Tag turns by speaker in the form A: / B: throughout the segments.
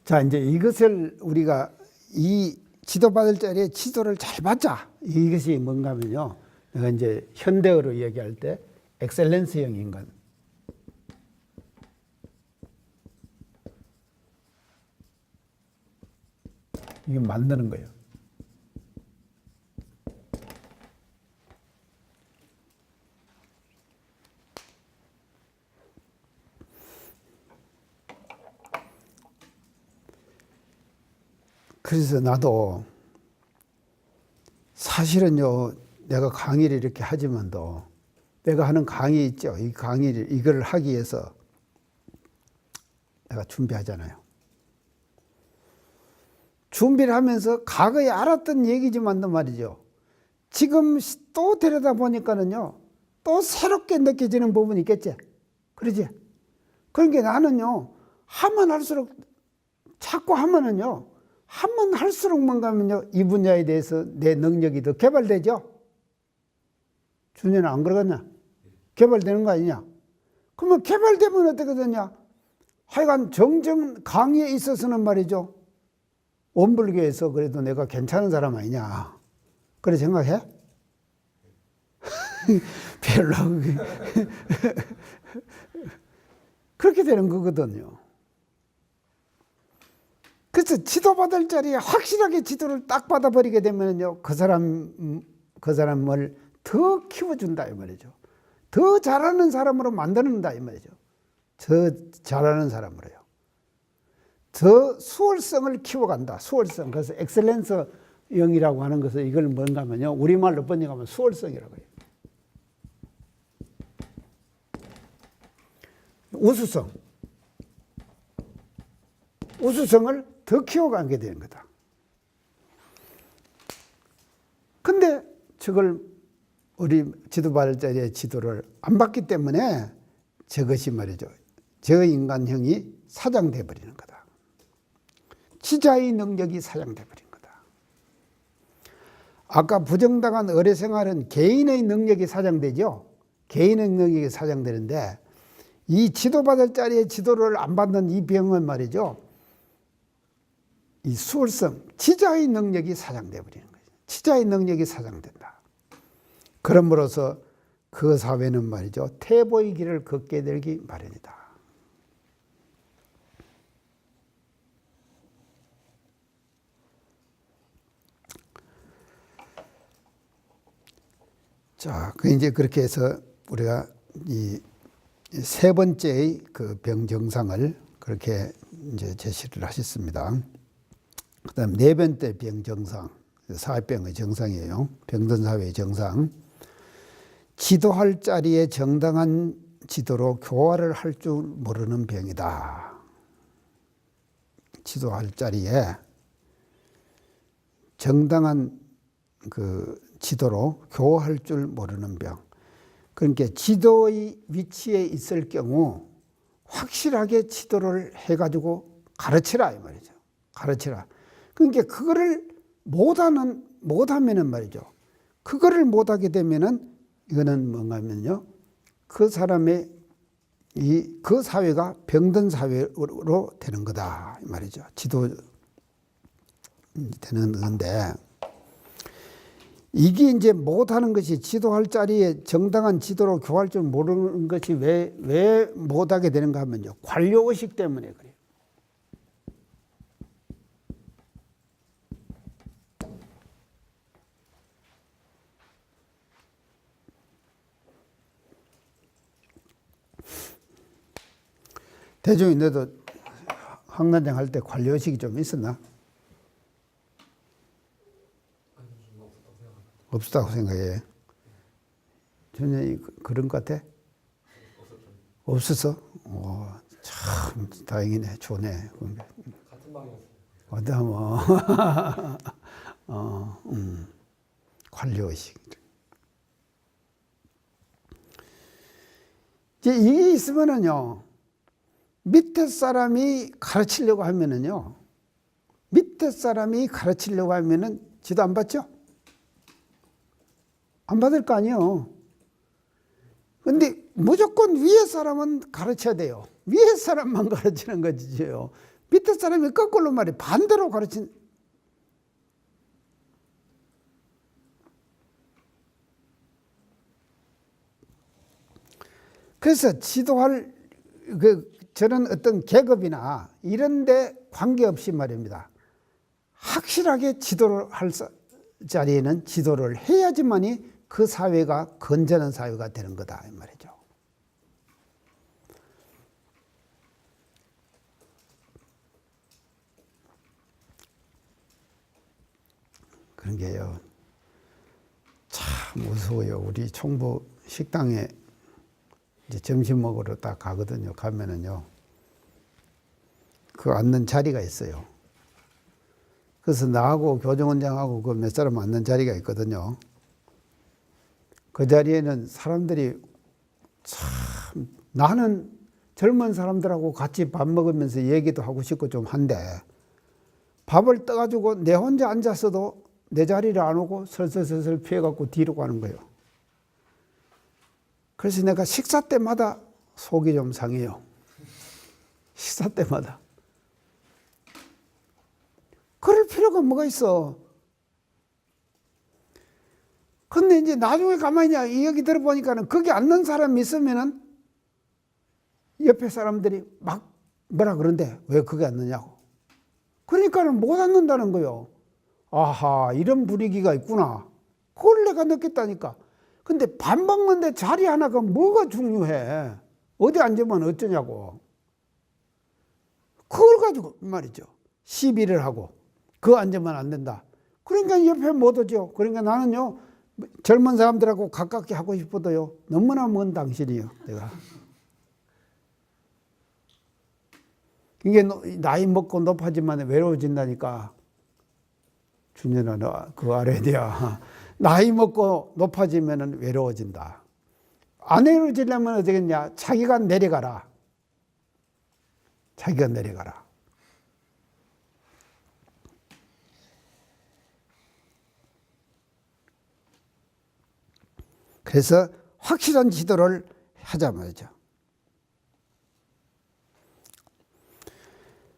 A: 자, 이제 이것을 우리가 이 지도받을 자리에 지도를 잘 받자. 이것이 뭔가 하면요. 내가 이제 현대어로 얘기할 때 엑셀런스형 인간. 이게 만드는 거예요. 그래서 나도 사실은요, 내가 강의를 이렇게 하지만도 내가 하는 강의 있죠. 이 강의를, 이걸 하기 위해서 내가 준비하잖아요. 준비를 하면서 과거에 알았던 얘기지만도 말이죠. 지금 또 들여다 보니까는요, 또 새롭게 느껴지는 부분이 있겠지. 그러지? 그러니까 나는요, 하면 할수록, 자꾸 하면은요, 하면 할수록 뭔가 하면요, 이 분야에 대해서 내 능력이 더 개발되죠? 준이는 안 그러겠냐? 개발되는 거 아니냐? 그러면 개발되면 어떻게 되냐? 하여간 정정 강의에 있어서는 말이죠. 원불교에서 그래도 내가 괜찮은 사람 아니냐. 그래 생각해? 별로. 그렇게 되는 거거든요. 그래서 지도받을 자리에 확실하게 지도를 딱 받아버리게 되면요, 그 사람을 더 키워준다 이 말이죠. 더 잘하는 사람으로 만드는다 이 말이죠. 더 잘하는 사람으로요. 더 수월성을 키워간다. 수월성. 그래서 엑셀런스형이라고 하는 것은 이걸 뭔가 하면요, 우리말로 번역하면 수월성이라고 해요. 우수성. 우수성을 더 키워가게 되는 거다. 근데 저걸 우리 지도받을 자리에 지도를 안 받기 때문에 저것이 말이죠. 저 인간형이 사장돼 버리는 거다. 지자의 능력이 사장돼 버린 거다. 아까 부정당한 의뢰 생활은 개인의 능력이 사장되죠. 개인의 능력이 사장되는데 이 지도받을 자리에 지도를 안 받는 이 병은 말이죠. 이 수월성, 지자의 능력이 사장돼 버리는 거죠. 지자의 능력이 사장된다. 그럼으로써 그 사회는 말이죠. 퇴보의 길을 걷게 되기 마련이다. 자, 이제 그렇게 해서 우리가 이 세 번째의 그 병 증상을 그렇게 이제 제시를 하셨습니다. 그 다음 네 번째 병 증상, 사회병의 증상이에요. 병든 사회의 증상. 지도할 자리에 정당한 지도로 교화를 할 줄 모르는 병이다. 지도할 자리에 정당한 그 지도로 교화할 줄 모르는 병. 그러니까 지도의 위치에 있을 경우 확실하게 지도를 해가지고 가르치라 이 말이죠. 가르치라. 그러니까 그거를 못하면은 말이죠. 그거를 못하게 되면은 이거는 뭔가 하면요. 그 사람의 그 사회가 병든 사회로 되는 거다 이 말이죠. 지도 되는 건데 이게 이제 못하는 것이 지도할 자리에 정당한 지도로 교화할 줄 모르는 것이 왜 못하게 되는가 하면요. 관료의식 때문에 그래요. 대중이 너도 학난장 할 때 관료의식이 좀 있었나? 없었다고 생각해. 전혀 그런 것 같아? 없었어? 참 다행이네. 좋네.
B: 같은 방이었어요.
A: 어다 뭐 관료의식. 이제 이게 있으면은요. 밑에 사람이 가르치려고 하면은요. 밑에 사람이 가르치려고 하면은 지도 안 받죠? 안 받을 거 아니에요. 근데 무조건 위에 사람은 가르쳐야 돼요. 위에 사람만 가르치는 거지요. 밑에 사람이 거꾸로 말해 반대로 가르친. 그래서 지도할 저런 어떤 계급이나 이런 데 관계없이 말입니다. 확실하게 지도를 할 자리에는 지도를 해야지만이 그 사회가 건전한 사회가 되는 거다 이 말이죠. 그런 게요. 참 무서워요. 우리 총부 식당에 이제 점심 먹으러 딱 가거든요. 가면은요. 그 앉는 자리가 있어요. 그래서 나하고 교정원장하고 그 몇 사람 앉는 자리가 있거든요. 그 자리에는 사람들이 참 나는 젊은 사람들하고 같이 밥 먹으면서 얘기도 하고 싶고 좀 한데 밥을 떠가지고 내 혼자 앉았어도 내 자리를 안 오고 설설설설 피해갖고 뒤로 가는 거예요. 그래서 내가 식사 때마다 속이 좀 상해요. 식사 때마다. 그럴 필요가 뭐가 있어. 근데 이제 나중에 가만히 이 얘기 들어보니까는 거기 앉는 사람이 있으면은 옆에 사람들이 막 뭐라 그런데 왜 거기 앉느냐고. 그러니까는 못 앉는다는 거요. 아하, 이런 분위기가 있구나. 그걸 내가 느꼈다니까. 근데 밥 먹는데 자리 하나가 뭐가 중요해. 어디 앉으면 어쩌냐고. 그걸 가지고 말이죠. 시비를 하고 그거 앉으면 안 된다. 그러니까 옆에 못 오죠. 그러니까 나는요. 젊은 사람들하고 가깝게 하고 싶어도요. 너무나 먼 당신이요. 내가. 이게 나이 먹고 높아지면 외로워진다니까. 준현아, 너 그거 알아야 돼요. 나이 먹고 높아지면 외로워진다. 안 외로워지려면 어떻겠냐? 자기가 내려가라. 자기가 내려가라. 그래서 확실한 지도를 하자 말이죠.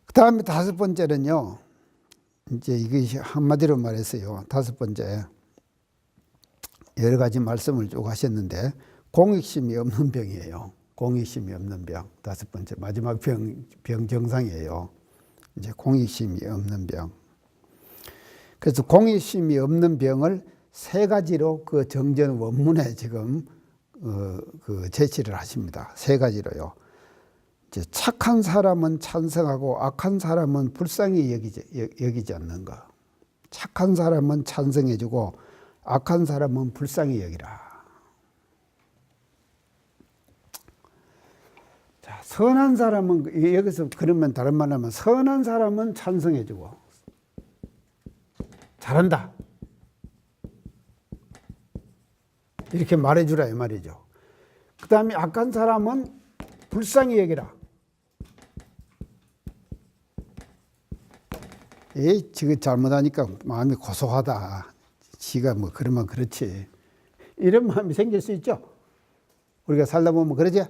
A: 그 다음에 다섯 번째는요. 이제 이것이 한마디로 말했어요. 다섯 번째. 여러 가지 말씀을 쭉 하셨는데 공익심이 없는 병이에요. 공익심이 없는 병. 다섯 번째 마지막 병 정상이에요. 이제 공익심이 없는 병. 그래서 공익심이 없는 병을 세 가지로 그 정전 원문에 지금 그 제시를 하십니다. 세 가지로요. 이제 착한 사람은 찬성하고 악한 사람은 불쌍히 여기지 않는 거. 착한 사람은 찬성해주고 악한 사람은 불쌍히 여기라. 자, 선한 사람은 여기서 그러면 다른 말로 하면 선한 사람은 찬성해주고 잘한다. 이렇게 말해주라 이 말이죠. 그 다음에 악한 사람은 불쌍히 여기라. 에이, 지금 잘못하니까 마음이 고소하다. 지가 뭐 그러면 그렇지. 이런 마음이 생길 수 있죠. 우리가 살다 보면 그러지.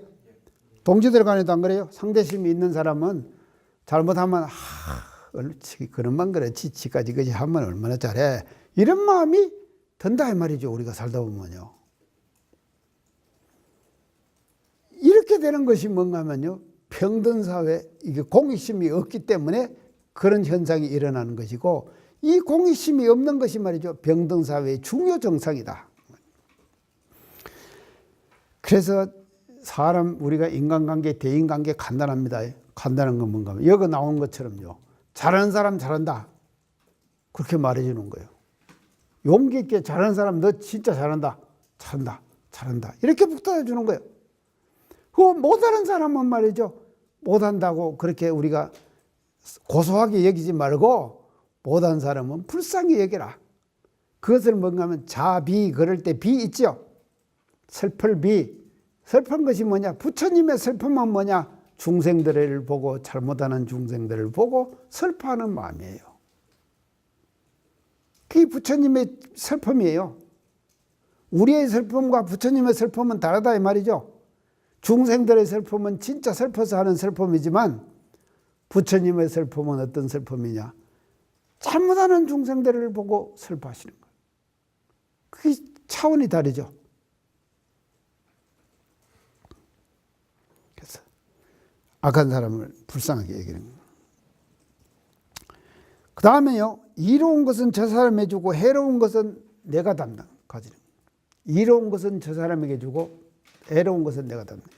A: 동지들 간에도 안 그래요. 상대심이 있는 사람은 잘못하면 그런만 그렇지. 지까지 그지 하면 얼마나 잘해. 이런 마음이 든다 이 말이죠. 우리가 살다 보면요. 이렇게 되는 것이 뭔가 하면요. 평등 사회, 이게 공익심이 없기 때문에 그런 현상이 일어나는 것이고 이 공익심이 없는 것이 말이죠. 평등 사회의 중요 정상이다. 그래서 사람 우리가 인간관계, 대인관계 간단합니다. 간단한 건 뭔가 하면 여기 나온 것처럼요. 잘하는 사람 잘한다. 그렇게 말해주는 거예요. 용기 있게 잘하는 사람 너 진짜 잘한다. 잘한다. 잘한다. 이렇게 북돋아 주는 거예요. 그 못하는 사람은 말이죠. 못한다고 그렇게 우리가 고소하게 여기지 말고 못한 사람은 불쌍히 여기라. 그것을 뭔가 하면 자비 그럴 때 비 있죠. 슬플 비. 슬픈 것이 뭐냐. 부처님의 슬픔은 뭐냐. 중생들을 보고 잘못하는 중생들을 보고 슬퍼하는 마음이에요. 그게 부처님의 슬픔이에요. 우리의 슬픔과 부처님의 슬픔은 다르다 이 말이죠. 중생들의 슬픔은 진짜 슬퍼서 하는 슬픔이지만 부처님의 슬픔은 어떤 슬픔이냐? 잘못하는 중생들을 보고 슬퍼하시는 거예요. 그게 차원이 다르죠. 그래서 악한 사람을 불쌍하게 얘기하는 거예요. 그 다음에요. 이로운 것은 저 사람에게 주고 해로운 것은 내가 가지는 거예요. 이로운 것은 저 사람에게 주고 해로운 것은 내가 담당.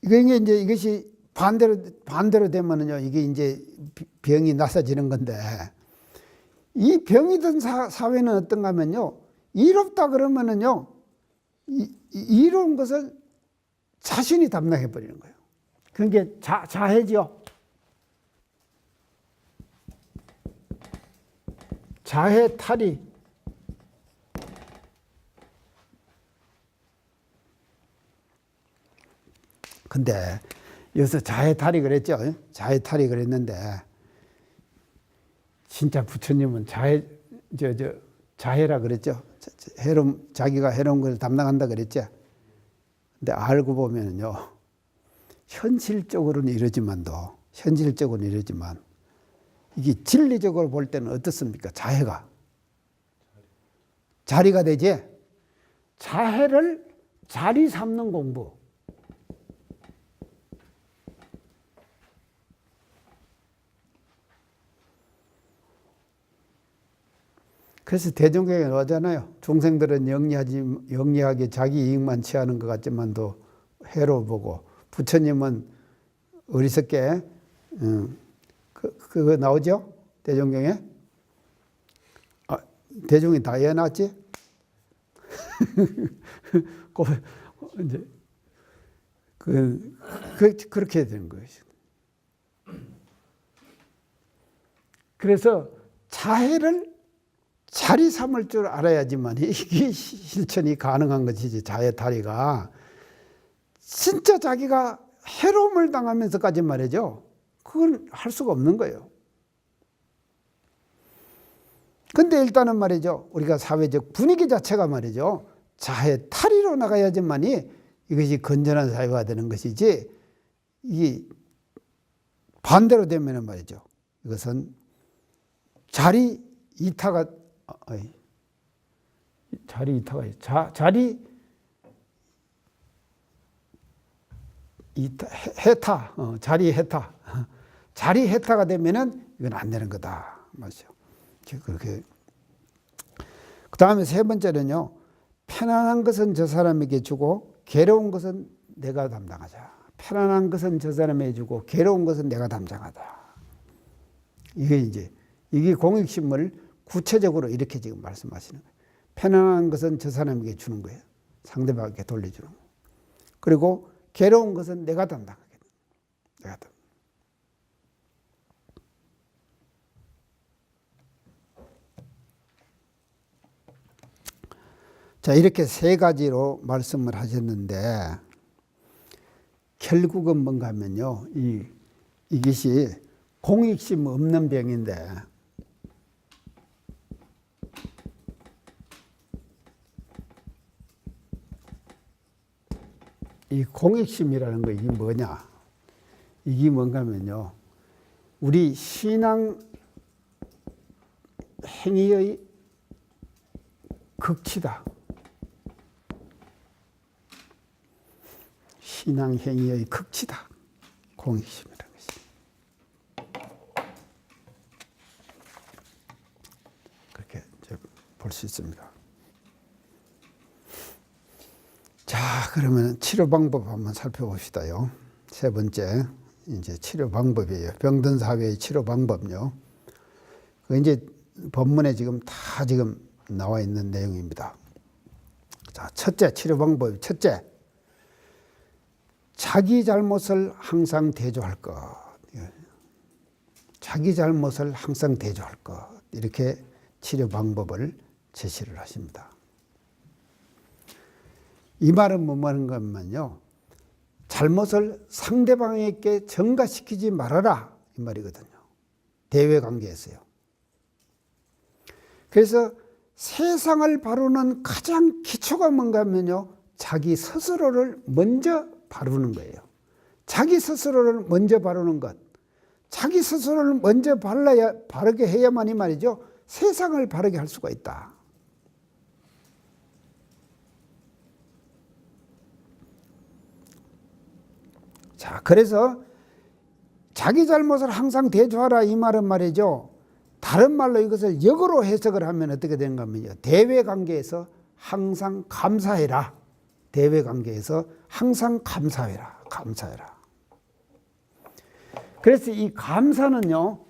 A: 이것이 반대로 되면은요, 이게 이제 병이 나서지는 건데, 이 병이 든 사회는 어떤가 하면요, 이롭다 그러면은요, 이로운 것을 자신이 담당해 버리는 거예요. 그러니까 자해죠. 자해 탈이. 근데 여기서 자해탈이 그랬죠. 자해탈이 그랬는데 진짜 부처님은 자해라 그랬죠. 자기가 해로운 걸 담당한다 그랬죠. 근데 알고 보면요, 현실적으로는 이러지만 이게 진리적으로 볼 때는 어떻습니까? 자해가 자리가 되지. 자해를 자리 삼는 공부. 그래서 대종경에 나오잖아요. 중생들은 영리하게 자기 이익만 취하는 것 같지만도 해로 보고, 부처님은 어리석게, 그거 나오죠? 대종경에? 대종이 다 해놨지? 이제, 그렇게 되는 것이죠. 그래서 자해를 자리 삼을 줄 알아야지만 이게 실천이 가능한 것이지. 자해탈이가 진짜 자기가 해로움을 당하면서까지 말이죠, 그건 할 수가 없는 거예요. 근데 일단은 말이죠, 우리가 사회적 분위기 자체가 말이죠, 자해탈이로 나가야지만이 이것이 건전한 사회가 되는 것이지, 이 반대로 되면은 말이죠, 이것은 자리 이타가 자리 해타, 자리 해타, 자리 해타가 되면은 이건 안 되는 거다 맞죠. 그렇게. 그 다음에 세 번째는요, 편안한 것은 저 사람에게 주고 괴로운 것은 내가 담당하자. 편안한 것은 저 사람에게 주고 괴로운 것은 내가 담당하다. 이게 공익심을 구체적으로 이렇게 지금 말씀하시는 거예요. 편안한 것은 저 사람에게 주는 거예요. 상대방에게 돌려주는 거예요. 그리고 괴로운 것은 내가 담당하겠다. 내가 담당. 자, 이렇게 세 가지로 말씀을 하셨는데, 결국은 뭔가 하면요, 이것이 공익심 없는 병인데, 이 공익심이라는 거, 이게 뭐냐? 이게 뭔가 하면요, 우리 신앙 행위의 극치다. 신앙 행위의 극치다. 공익심이라는 것이. 그렇게 볼 수 있습니다. 자, 그러면 치료 방법 한번 살펴봅시다요. 세 번째, 이제 치료 방법이에요. 병든 사회의 치료 방법요. 그 이제 본문에 지금 다 지금 나와 있는 내용입니다. 자, 첫째, 치료 방법. 첫째, 자기 잘못을 항상 대조할 것. 자기 잘못을 항상 대조할 것. 이렇게 치료 방법을 제시를 하십니다. 이 말은 뭐 하는 것만요, 잘못을 상대방에게 전가시키지 말아라, 이 말이거든요. 대외관계에서요. 그래서 세상을 바로는 가장 기초가 뭔가 하면요, 자기 스스로를 먼저 바르는 거예요. 자기 스스로를 먼저 바르는 것. 자기 스스로를 먼저 바르게 해야만이 말이죠. 세상을 바르게 할 수가 있다. 자, 그래서 자기 잘못을 항상 대조하라 이 말은 말이죠. 다른 말로 이것을 역으로 해석을 하면 어떻게 되는가 하면요. 대외관계에서 항상 감사해라. 대외관계에서 항상 감사해라. 감사해라. 그래서 이 감사는요.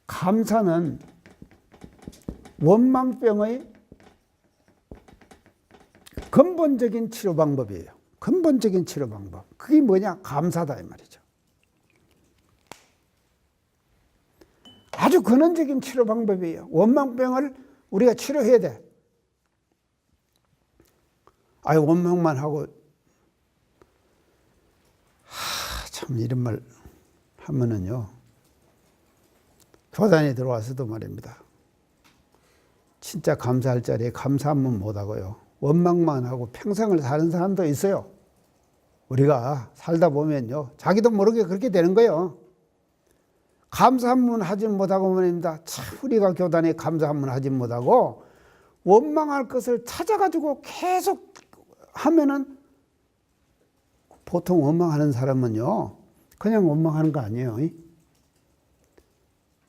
A: 감사는 원망병의 근본적인 치료 방법이에요. 근본적인 치료 방법. 그게 뭐냐? 감사다 이 말이죠. 아주 근원적인 치료 방법이에요. 원망병을 우리가 치료해야 돼. 아유, 원망만 하고, 참, 이런 말 하면은요, 교단에 들어와서도 말입니다. 진짜 감사할 자리에 감사하면 못하고요. 원망만 하고 평생을 사는 사람도 있어요. 우리가 살다 보면요, 자기도 모르게 그렇게 되는 거예요. 감사 한번 하지 못하고 말입니다. 참 우리가 교단에 감사 한번 하지 못하고 원망할 것을 찾아가지고 계속 하면은 보통 원망하는 사람은요 그냥 원망하는 거 아니에요.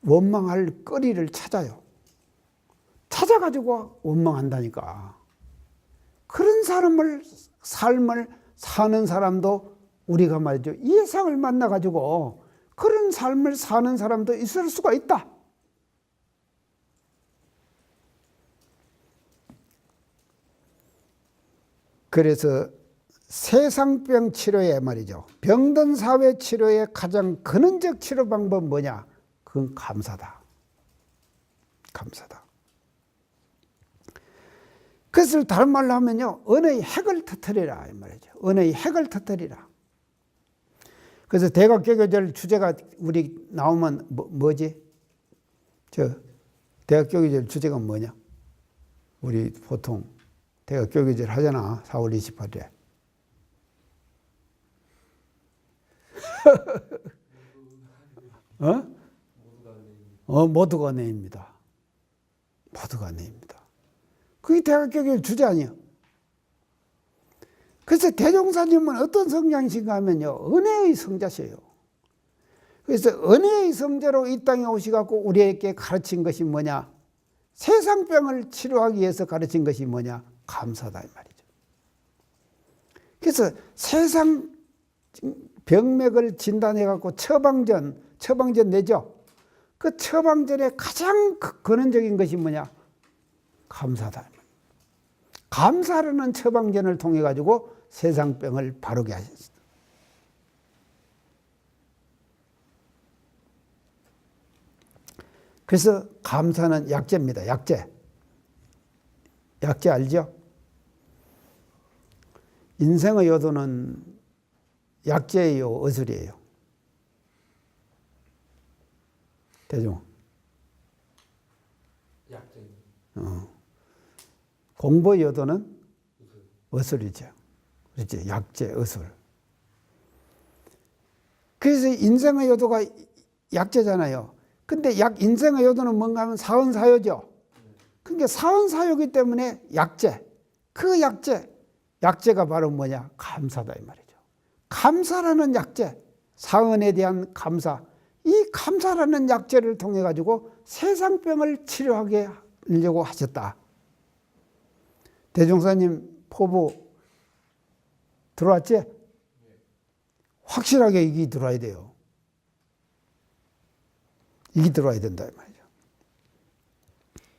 A: 원망할 거리를 찾아요. 찾아가지고 원망한다니까. 그런 삶을 사는 사람도 우리가 말이죠. 이 세상을 만나가지고 그런 삶을 사는 사람도 있을 수가 있다. 그래서 세상병 치료에 말이죠. 병든 사회 치료의 가장 근원적 치료 방법은 뭐냐? 그건 감사다. 감사다. 그것을 다른 말로 하면요. 언어의 핵을 터뜨리라 이 말이죠. 언어의 핵을 터뜨리라. 그래서 대각교교절 주제가 우리 나오면 뭐지? 대각교교절 주제가 뭐냐? 우리 보통 대각교교절 하잖아. 4월 28일에. 모두가 내입니다. 모두가 내입니다. 그게 대각교교절 주제 아니에요. 그래서 대종사님은 어떤 성장신가 하면요. 은혜의 성자시에요. 그래서 은혜의 성자로 이 땅에 오셔갖고 우리에게 가르친 것이 뭐냐? 세상병을 치료하기 위해서 가르친 것이 뭐냐? 감사다 이 말이죠. 그래서 세상 병맥을 진단해갖고 처방전 내죠. 그 처방전의 가장 근원적인 것이 뭐냐? 감사다. 감사라는 처방전을 통해 가지고 세상병을 바르게 하셨습니다. 그래서 감사는 약재입니다. 약재. 약재 알죠? 인생의 요도는 약재예요, 어술이에요? 대중.
B: 약재.
A: 공부의 요도는 어술이죠. 그렇지? 약재, 어술. 그래서 인생의 요도가 약재잖아요. 근데 인생의 요도는 뭔가 하면 사언사효죠. 그러니까 사언사효이기 때문에 약재. 그 약재가 바로 뭐냐? 감사다 이 말이죠. 감사라는 약재, 사언에 대한 감사. 이 감사라는 약재를 통해 가지고 세상병을 치료하게 하려고 하셨다. 대종사님 포부 들어왔지? 확실하게 이게 들어와야 돼요. 이게 들어와야 된다 이 말이죠.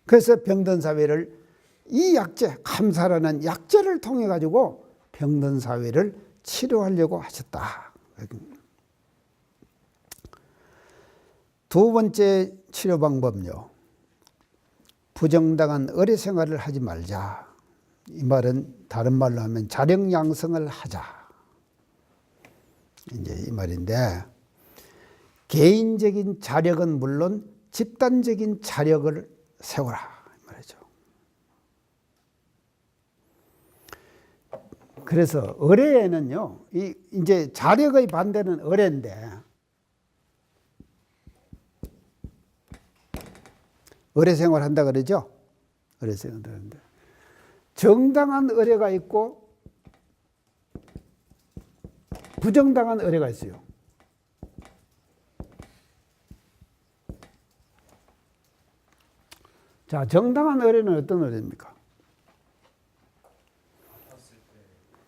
A: 그래서 병든 사회를 이 약재, 감사라는 약재를 통해 가지고 병든 사회를 치료하려고 하셨다. 두 번째 치료 방법은요. 부정당한 의례 생활을 하지 말자. 이 말은 다른 말로 하면 자력 양성을 하자. 이제 이 말인데 개인적인 자력은 물론 집단적인 자력을 세워라 이 말이죠. 그래서 의뢰에는요, 이제 자력의 반대는 의뢰인데, 의뢰 생활 한다 그러죠? 의뢰 생활 하는데. 정당한 의뢰가 있고, 부정당한 의뢰가 있어요. 자, 정당한 의뢰는 어떤 의뢰입니까?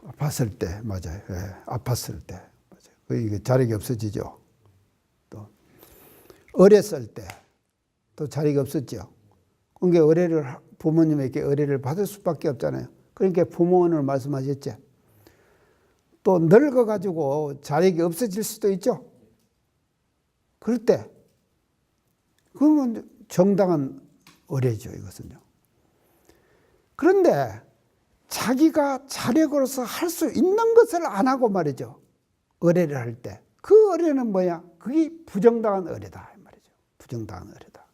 A: 아팠을 때, 맞아요. 예, 아팠을 때. 맞아요. 이게 자력이 없어지죠. 또, 어렸을 때, 또 자력이 없었죠. 그러니까 부모님에게 의뢰를 받을 수밖에 없잖아요. 그러니까 부모원을 말씀하셨죠. 또 늙어가지고 자력이 없어질 수도 있죠. 그럴 때, 그러면 정당한 의뢰죠, 이것은요. 그런데 자기가 자력으로서 할 수 있는 것을 안 하고 말이죠. 의뢰를 할 때. 그 의뢰는 뭐야? 그게 부정당한 의뢰다. 말이죠. 부정당한 의뢰다.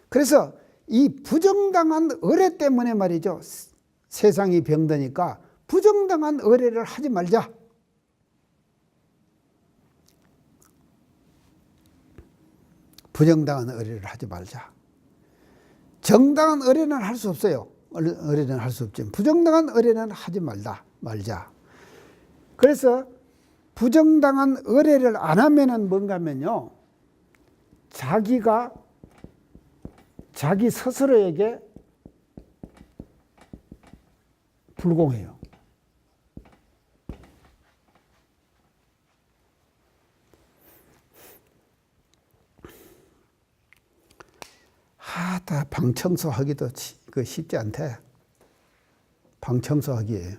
A: 그래서 이 부정당한 의뢰 때문에 말이죠. 세상이 병드니까 부정당한 의뢰를 하지 말자. 부정당한 의뢰를 하지 말자. 정당한 의뢰는 할 수 없어요. 의뢰는 할 수 없지만 부정당한 의뢰는 하지 말자. 그래서 부정당한 의뢰를 안 하면은 뭔가면요. 자기가 자기 스스로에게 불공해요. 다 방 청소하기도 쉽지 않대. 방 청소하기.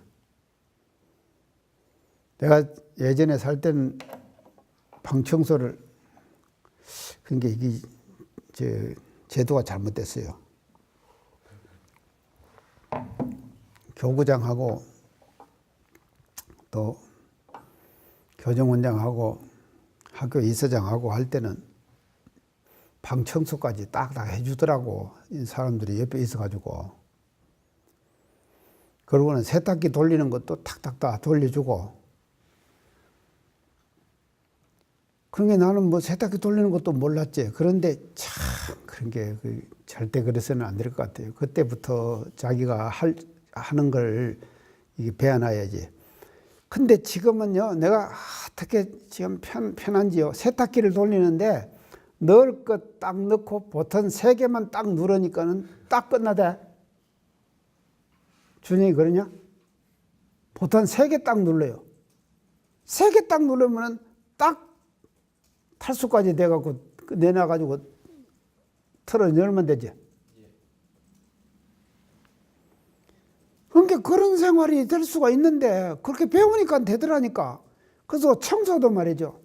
A: 내가 예전에 살 때는 방 청소를, 그러니까 이게 제도가 잘못됐어요. 교구장하고 또 교정원장하고 학교 이서장하고 할 때는 방 청소까지 딱딱 해주더라고. 이 사람들이 옆에 있어가지고. 그러고는 세탁기 돌리는 것도 탁탁탁 돌려주고. 그러니까 나는 뭐 세탁기 돌리는 것도 몰랐지. 그런데 참 그런 게 절대 그래서는 안 될 것 같아요. 그때부터 자기가 하는 걸 이게 배워놔야지. 근데 지금은요, 내가 어떻게 지금 편한지요. 세탁기를 돌리는데 넣을 것 딱 넣고 버튼 3개만 딱 누르니까는 딱 끝나대. 준영이 그러냐? 버튼 3개 딱 눌러요. 3개 딱 누르면은 딱 탈수까지 돼갖고 내놔가지고 틀어 열면 되지. 그러니까 그런 생활이 될 수가 있는데 그렇게 배우니까 되더라니까. 그래서 청소도 말이죠.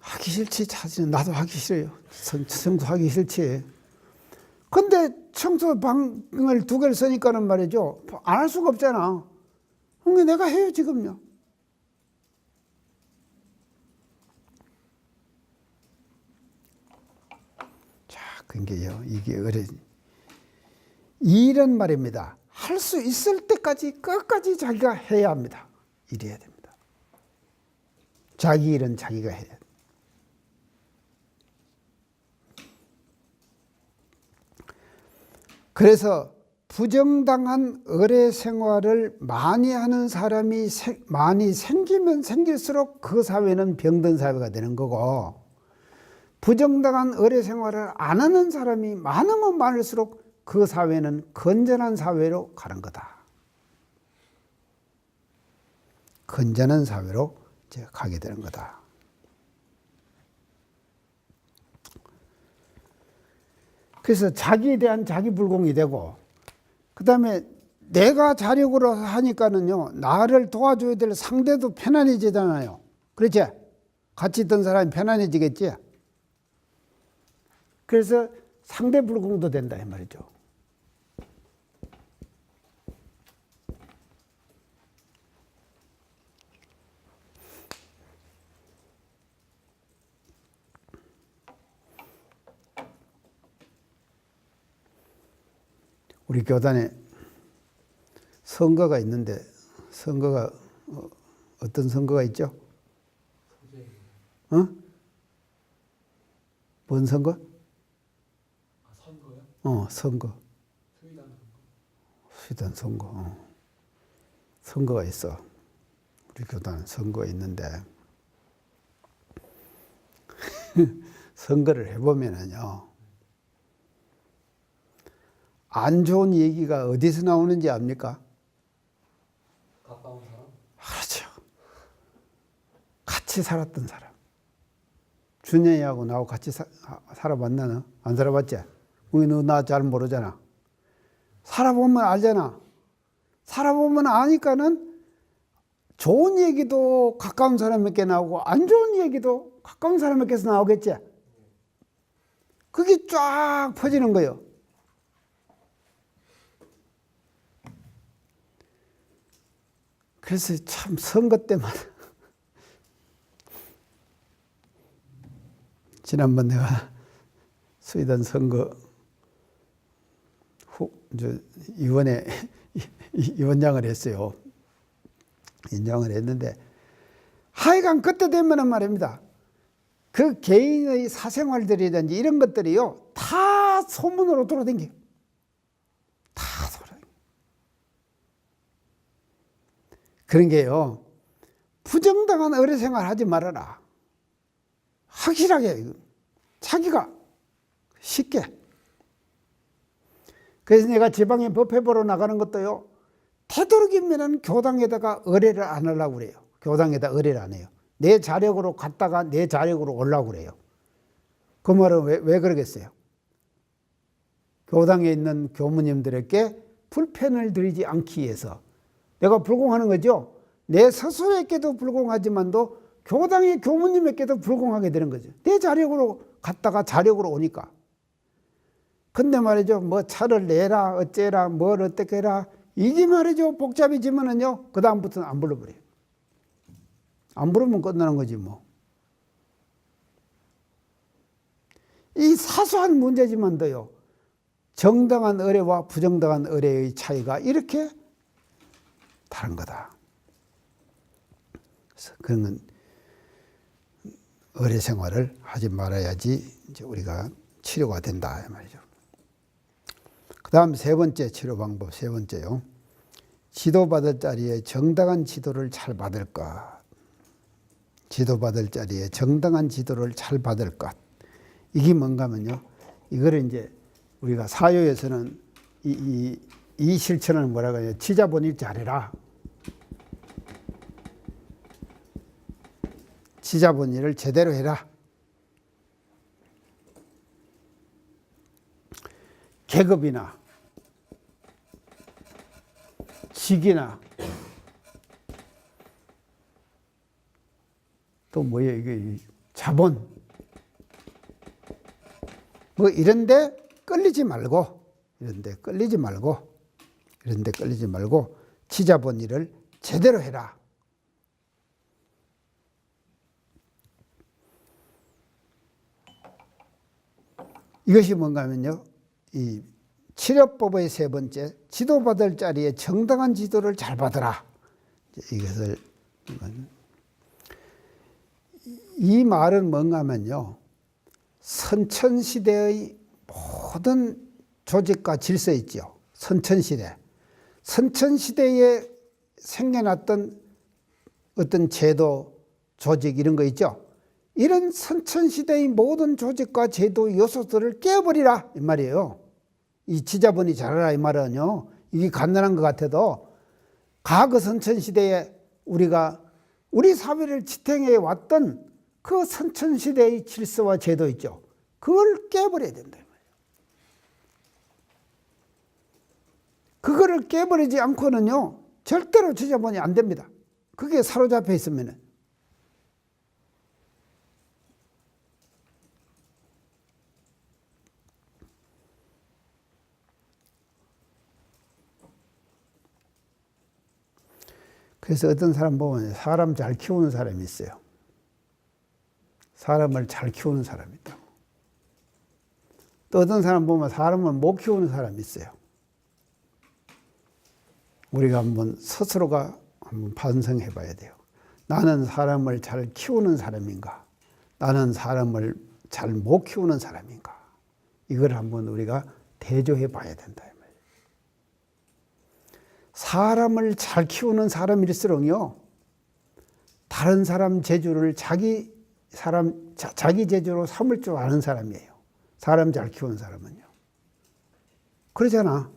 A: 하기 싫지. 나도 하기 싫어요. 청소하기 싫지. 근데 청소방을 2개를 쓰니까는 말이죠. 안 할 수가 없잖아. 그러니까 내가 해요, 지금요. 자, 그러니까요. 이게 일은 말입니다. 할 수 있을 때까지 끝까지 자기가 해야 합니다. 일해야 됩니다. 자기 일은 자기가 해야 돼요. 그래서 부정당한 의뢰 생활을 많이 하는 사람이 많이 생기면 생길수록 그 사회는 병든 사회가 되는 거고, 부정당한 의뢰 생활을 안 하는 사람이 많으면 많을수록 그 사회는 건전한 사회로 가는 거다. 건전한 사회로 이제 가게 되는 거다. 그래서 자기에 대한 자기 불공이 되고, 그 다음에 내가 자력으로 하니까는요, 나를 도와줘야 될 상대도 편안해지잖아요. 그렇지? 같이 있던 사람이 편안해지겠지? 그래서 상대 불공도 된다, 이 말이죠. 우리 교단에 선거가 있는데 선거가 어떤 선거가 있죠? 어? 뭔 선거?
B: 아, 선거요?
A: 선거.
B: 수의단 선거.
A: 수의단 선거. 선거가 있어. 우리 교단은 선거가 있는데 선거를 해보면은요, 안 좋은 얘기가 어디서 나오는지 압니까?
B: 가까운 사람?
A: 그렇죠. 같이 살았던 사람. 준영이하고 나하고 같이 살아봤나? 너? 안 살아봤지? 우리 너 나 잘 모르잖아. 살아보면 알잖아. 살아보면 아니까는 좋은 얘기도 가까운 사람에게 나오고 안 좋은 얘기도 가까운 사람에게서 나오겠지. 그게 쫙 퍼지는 거예요. 그래서 참 선거 때마다 지난번 내가 수의단 선거 위원장을 했어요. 인정을 했는데 하여간 그때 되면은 말입니다. 그 개인의 사생활들이든지 이런 것들이요, 다 소문으로 돌아다녀요. 다 돌아다녀요. 그런 게요, 부정당한 의뢰 생활 하지 말아라. 확실하게 자기가 쉽게. 그래서 내가 지방에 법회 보러 나가는 것도요, 되도록이면 교당에다가 의뢰를 안 하려고 그래요. 교당에다 의뢰를 안 해요. 내 자력으로 갔다가 내 자력으로 오려고 그래요. 그 말은 왜 그러겠어요? 교당에 있는 교무님들에게 불편을 드리지 않기 위해서 내가 불공하는 거죠. 내 스스로에게도 불공하지만도 교당의 교무님에게도 불공하게 되는 거죠. 내 자력으로 갔다가 자력으로 오니까. 근데 말이죠, 뭐 차를 내라 어째라 뭘 어떻게 해라, 이게 말이죠 복잡해지면은요, 그 다음부터는 안 불러버려요. 안 부르면 끝나는 거지 뭐. 이 사소한 문제지만도요, 정당한 의뢰와 부정당한 의뢰의 차이가 이렇게 다른 거다. 그래서 그런 의뢰 생활을 하지 말아야지 이제 우리가 치료가 된다 이 말이죠. 그 다음 세 번째 치료 방법, 세 번째요. 지도받을 자리에 정당한 지도를 잘 받을 것. 지도받을 자리에 정당한 지도를 잘 받을 것. 이게 뭔가 하면요, 이거를 이제 우리가 사요에서는 이 실천을 뭐라고 해요? 지자본일 잘해라. 지자본일을 제대로 해라. 계급이나 직이나 또 뭐예요? 이게 자본 뭐 이런데 끌리지 말고, 이런데 끌리지 말고 지자본 일을 제대로 해라. 이것이 뭔가 하면요, 이 치료법의 세 번째, 지도받을 자리에 정당한 지도를 잘 받으라. 이것을, 이 말은 뭔가 하면요, 선천시대의 모든 조직과 질서 있죠. 선천시대. 선천시대에 생겨났던 어떤 제도, 조직 이런 거 있죠. 이런 선천시대의 모든 조직과 제도 요소들을 깨버리라 이 말이에요. 이 지자본이 잘하라 이 말은요, 이게 간단한 것 같아도 과거 선천시대에 우리 사회를 지탱해 왔던 그 선천시대의 질서와 제도 있죠. 그걸 깨버려야 된다. 그거를 깨버리지 않고는요, 절대로 지자본이 안 됩니다. 그게 사로잡혀 있으면은. 그래서 어떤 사람 보면 사람 잘 키우는 사람이 있어요. 사람을 잘 키우는 사람이 있다고. 또 어떤 사람 보면 사람을 못 키우는 사람이 있어요. 우리가 한번 스스로가 한번 반성해 봐야 돼요. 나는 사람을 잘 키우는 사람인가? 나는 사람을 잘 못 키우는 사람인가? 이걸 한번 우리가 대조해 봐야 된다. 사람을 잘 키우는 사람일수록요, 다른 사람 재주를 자기 재주로 삼을 줄 아는 사람이에요. 사람 잘 키우는 사람은요. 그러잖아.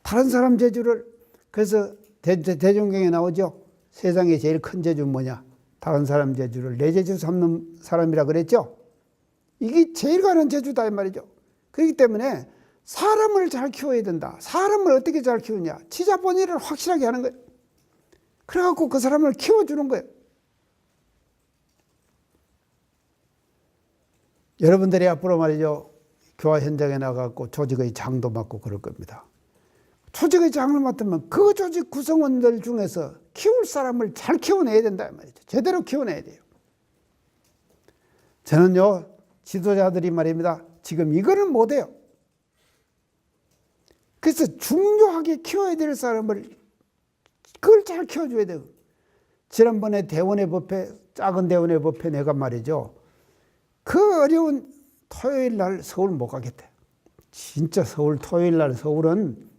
A: 다른 사람 재주를, 그래서 대종경에 나오죠. 세상에 제일 큰 재주는 뭐냐? 다른 사람 재주를 내 재주 삼는 사람이라 그랬죠. 이게 제일 가는 재주다 이 말이죠. 그렇기 때문에 사람을 잘 키워야 된다. 사람을 어떻게 잘 키우냐? 지자본의를 확실하게 하는 거예요. 그래갖고 그 사람을 키워주는 거예요. 여러분들이 앞으로 말이죠, 교화 현장에 나가고 조직의 장도 맡고 그럴 겁니다. 조직의 장을 맡으면 그 조직 구성원들 중에서 키울 사람을 잘 키워내야 된다 말이죠. 제대로 키워내야 돼요. 저는요, 지도자들이 말입니다, 지금 이거는 못해요. 그래서 중요하게 키워야 될 사람을 그걸 잘 키워줘야 돼요. 지난번에 대원의 법회, 작은 대원의 법회 내가 말이죠, 그 어려운 토요일 날 서울 못 가겠대. 진짜 서울 토요일 날 서울은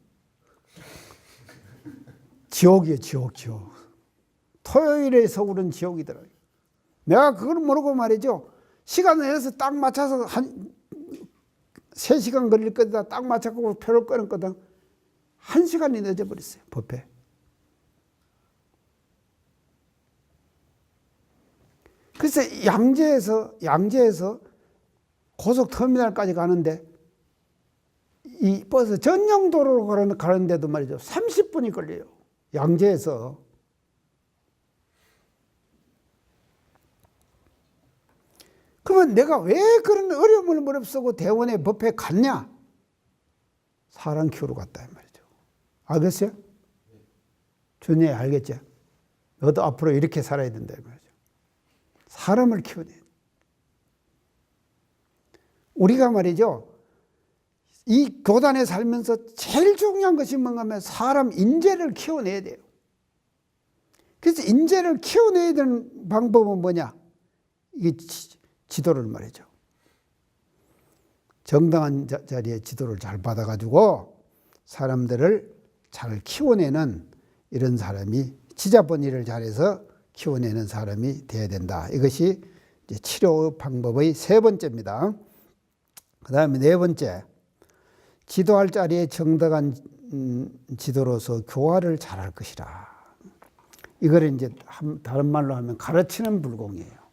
A: 지옥이에요. 지옥. 토요일에 서울은 지옥이더라고요. 내가 그걸 모르고 말이죠, 시간을 내서 딱 맞춰서 한 3시간 걸릴 거다 딱 맞춰서 표를 끊었거든. 1시간이 늦어버렸어요. 법회. 그래서 양재에서 고속터미널까지 가는데 이 버스 전용도로로 가는데도 말이죠, 30분이 걸려요. 양재에서. 그러면 내가 왜 그런 어려움을 무릅쓰고 대원의 법회에 갔냐? 사람 키우러 갔다 이 말이죠. 알겠어요? 준이 알겠죠? 너도 앞으로 이렇게 살아야 된다 이 말이죠. 사람을 키워야 돼. 우리가 말이죠, 이 교단에 살면서 제일 중요한 것이 뭔가 하면 사람 인재를 키워내야 돼요. 그래서 인재를 키워내야 되는 방법은 뭐냐? 이게 지도를 말이죠. 정당한 자리에 지도를 잘 받아가지고 사람들을 잘 키워내는 이런 사람이, 지자본의를 잘해서 키워내는 사람이 돼야 된다. 이것이 이제 치료 방법의 3번째입니다. 그 다음에 4번째, 지도할 자리에 정당한 지도로서 교화를 잘할 것이라. 이거를 이제 다른 말로 하면 가르치는 불공이에요.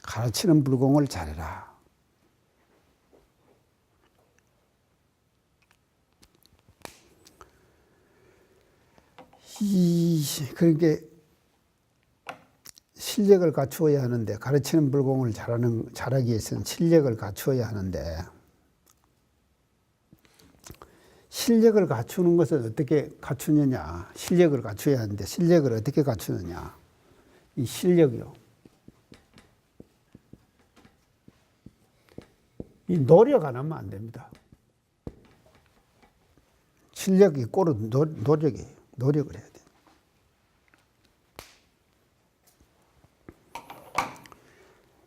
A: 가르치는 불공을 잘해라. 그러니까 실력을 갖추어야 하는데, 가르치는 불공을 잘하기 위해서는 실력을 갖추어야 하는데, 실력을 갖추는 것은 어떻게 갖추느냐? 실력을 갖춰야 하는데 실력을 어떻게 갖추느냐? 이 실력이요, 이 노력 안 하면 안 됩니다. 실력이 꼴은 노력이에요. 노력을 해야 돼요.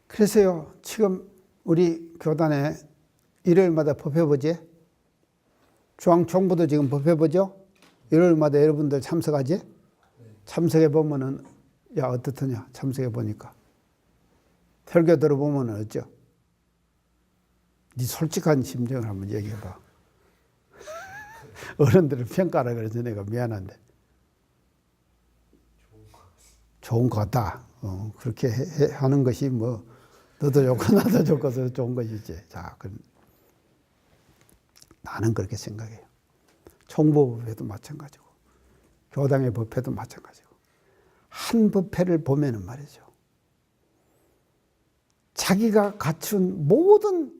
A: 그래서요, 지금 우리 교단에 일요일마다 법회 보지? 중앙총부도 지금 법회 보죠? 일요일마다 여러분들 참석하지? 참석해 보면은, 야, 어떻더냐? 참석해 보니까. 설교 들어보면은 어쩌? 네 솔직한 심정을 한번 얘기해 봐. 어른들을 평가하라 그래서 내가 미안한데. 좋은 것 같다. 그렇게 하는 것이 뭐, 너도 좋고 나도 좋고서 좋은 것이지. 자, 그럼 나는 그렇게 생각해요. 총무법회도 마찬가지고, 교당의 법회도 마찬가지고. 한 법회를 보면은 말이죠, 자기가 갖춘 모든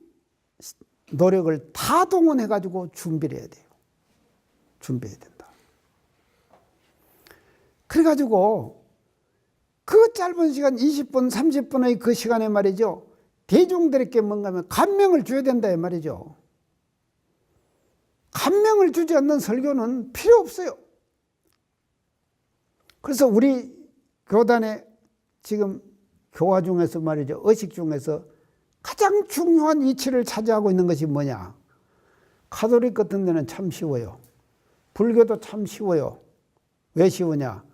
A: 노력을 다 동원해가지고 준비를 해야 돼요. 준비해야 된다. 그래가지고 그 짧은 시간 20분, 30분의 그 시간에 말이죠, 대중들에게 뭔가 하면 감명을 줘야 된다 이 말이죠. 감명을 주지 않는 설교는 필요 없어요. 그래서 우리 교단에 지금 교화 중에서 말이죠. 의식 중에서 가장 중요한 위치를 차지하고 있는 것이 뭐냐. 가톨릭 같은 데는 참 쉬워요. 불교도 참 쉬워요. 왜 쉬우냐.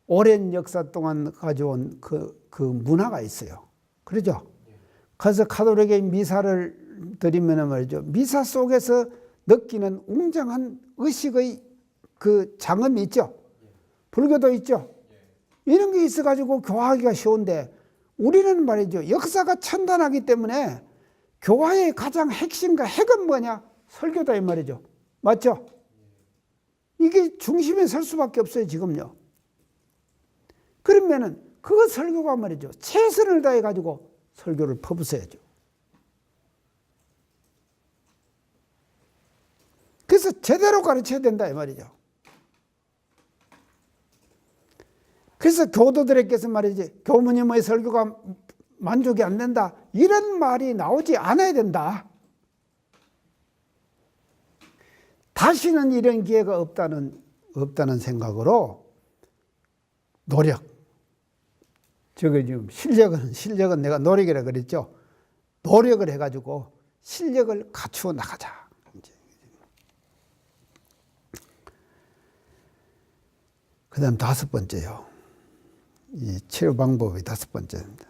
A: 오랜 역사 동안 가져온 그 문화가 있어요. 그러죠? 그래서 가톨릭의 미사를 드리면 말이죠. 미사 속에서 느끼는 웅장한 의식의 그 장엄이 있죠. 불교도 있죠. 이런 게 있어가지고 교화하기가 쉬운데 우리는 말이죠. 역사가 천단하기 때문에 교화의 가장 핵심과 핵은 뭐냐? 설교다 이 말이죠. 맞죠? 이게 중심에 설 수밖에 없어요 지금요. 그러면은 그 설교가 말이죠. 최선을 다해가지고 설교를 퍼부어야죠. 그래서 제대로 가르쳐야 된다 이 말이죠. 그래서 교도들에게서 말이지 교무님의 설교가 만족이 안 된다 이런 말이 나오지 않아야 된다. 다시는 이런 기회가 없다는 생각으로 노력. 저기 지금 실력은 내가 노력이라 그랬죠. 노력을 해가지고 실력을 갖추어 나가자. 그 다음 5번째요. 이 치료 방법이 5번째입니다.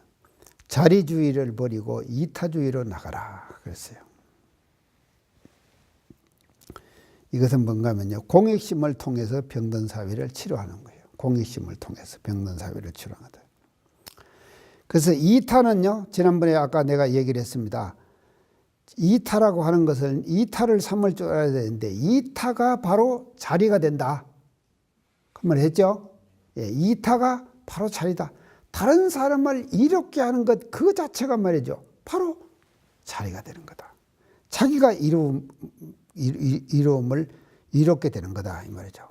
A: 자리주의를 버리고 이타주의로 나가라. 그랬어요. 이것은 뭔가 하면요. 공익심을 통해서 병든 사회를 치료하는 거예요. 공익심을 통해서 병든 사회를 치료하다. 그래서 이타는요. 지난번에 아까 내가 얘기를 했습니다. 이타라고 하는 것은 이타를 삼을 줄 알아야 되는데 이타가 바로 자리가 된다. 그 말 했죠? 예, 이타가 바로 자리다. 다른 사람을 이롭게 하는 것 그 자체가 말이죠. 바로 자리가 되는 거다. 자기가 이로움을 이롭게 되는 거다 이 말이죠.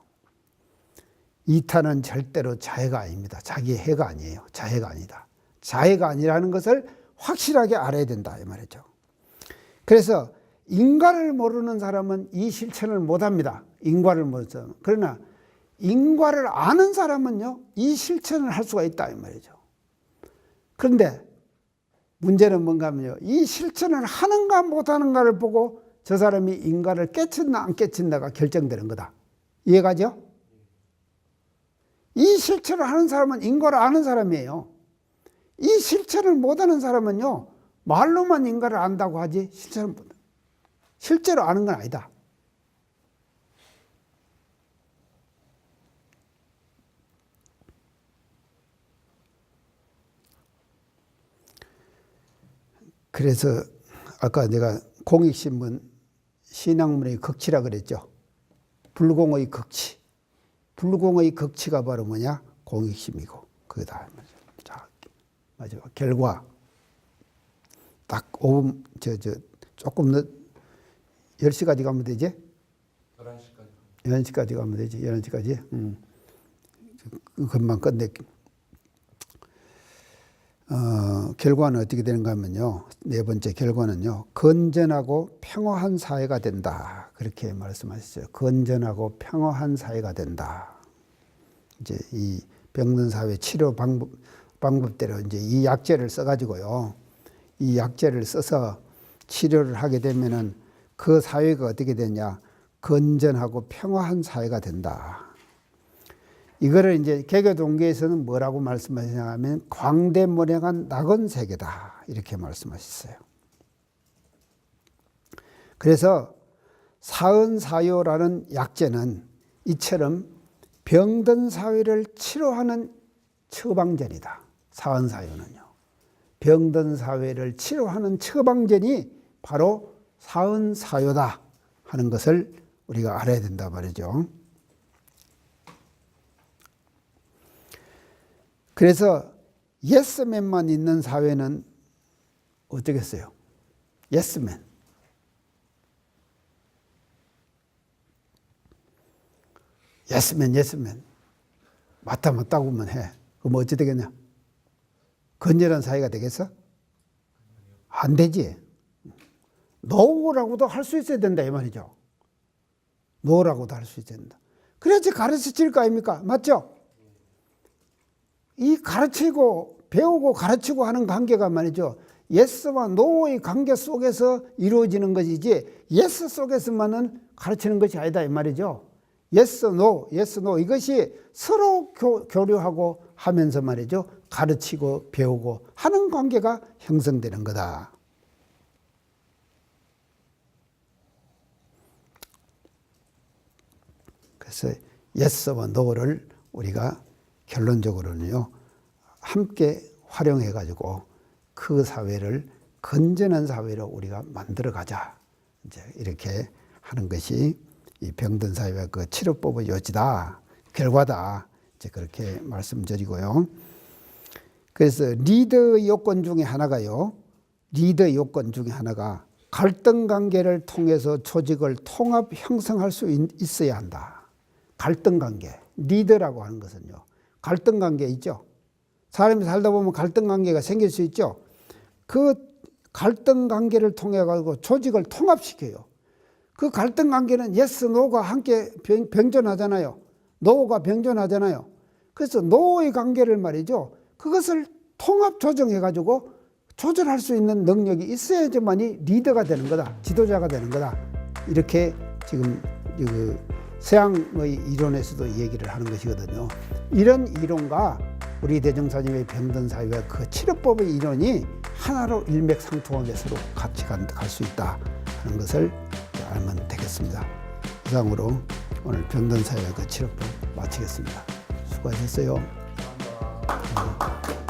A: 이타는 절대로 자해가 아닙니다. 자기의 해가 아니에요. 자해가 아니다. 자해가 아니라는 것을 확실하게 알아야 된다 이 말이죠. 그래서 인과를 모르는 사람은 이 실천을 못합니다. 인과를 모르는 사람은. 그러나 인과를 아는 사람은요 이 실천을 할 수가 있다 이 말이죠. 그런데 문제는 뭔가 하면요 이 실천을 하는가 못하는가를 보고 저 사람이 인과를 깨친다 안 깨친다가 결정되는 거다. 이해가죠? 이 실천을 하는 사람은 인과를 아는 사람이에요. 이 실천을 못하는 사람은요 말로만 인과를 안다고 하지 실제로 아는 건 아니다. 그래서 아까 내가 공익신문 신학문의 극치라 그랬죠. 불공의 극치. 불공의 극치가 바로 뭐냐? 공익심이고 그거다. 자, 마지막 결과 딱 5분 조금 늦 10시까지 가면 되지? 11시까지 가면 되지. 11시까지. 금방 끝낼게. 결과는 어떻게 되는가 하면요. 4번째 결과는요. 건전하고 평화한 사회가 된다. 그렇게 말씀하셨어요. 건전하고 평화한 사회가 된다. 이제 이 병든 사회 치료 방법대로 이제 이 약재를 써가지고요. 이 약재를 써서 치료를 하게 되면은 그 사회가 어떻게 되냐. 건전하고 평화한 사회가 된다. 이거를 이제 개교 동기에서는 뭐라고 말씀하시냐면 광대무량한 낙원세계다 이렇게 말씀하셨어요. 그래서 사은사요라는 약재는 이처럼 병든 사회를 치료하는 처방전이다. 사은사요는요. 병든 사회를 치료하는 처방전이 바로 사은사요다 하는 것을 우리가 알아야 된다 말이죠. 그래서 예스맨만 있는 사회는 어쩌겠어요? 예스맨. 예스맨. 맞다고만 해. 그럼 어찌 되겠냐? 건전한 사회가 되겠어? 안 되지. 노라고도 할 수 있어야 된다 이 말이죠. 노라고도 할 수 있어야 된다. 그래야지 가르칠 거 아닙니까? 맞죠? 이 가르치고 배우고 가르치고 하는 관계가 말이죠. 예스와 노의 관계 속에서 이루어지는 것이지 예스 속에서만은 가르치는 것이 아니다 이 말이죠. 예스 노 이것이 서로 교류하고 하면서 말이죠. 가르치고 배우고 하는 관계가 형성되는 거다. 그래서 예스와 노를 우리가 결론적으로는요. 함께 활용해 가지고 그 사회를 건전한 사회로 우리가 만들어 가자. 이제 이렇게 하는 것이 이 병든 사회와 그 치료법의 요지다. 결과다. 이제 그렇게 말씀드리고요. 그래서 리더의 요건 중에 하나가요. 리더의 요건 중에 하나가 갈등 관계를 통해서 조직을 통합 형성할 수 있어야 한다. 갈등 관계. 리더라고 하는 것은요. 갈등 관계 있죠. 사람이 살다 보면 갈등 관계가 생길 수 있죠. 그 갈등 관계를 통해 가지고 조직을 통합시켜요. 그 갈등 관계는 예스, 노가 함께 병존하잖아요. 노가 병존하잖아요. 그래서 노의 관계를 말이죠. 그것을 통합 조정해 가지고 조절할 수 있는 능력이 있어야지만이 리더가 되는 거다. 지도자가 되는 거다. 이렇게 지금 그 서양의 이론에서도 얘기를 하는 것이거든요. 이런 이론과 우리 대종사님의 병든 사회와 그 치료법의 이론이 하나로 일맥상통하게 서로 같이 갈 수 있다 하는 것을 알면 되겠습니다. 이상으로 오늘 병든 사회와 그 치료법 마치겠습니다. 수고하셨어요.
B: 감사합니다.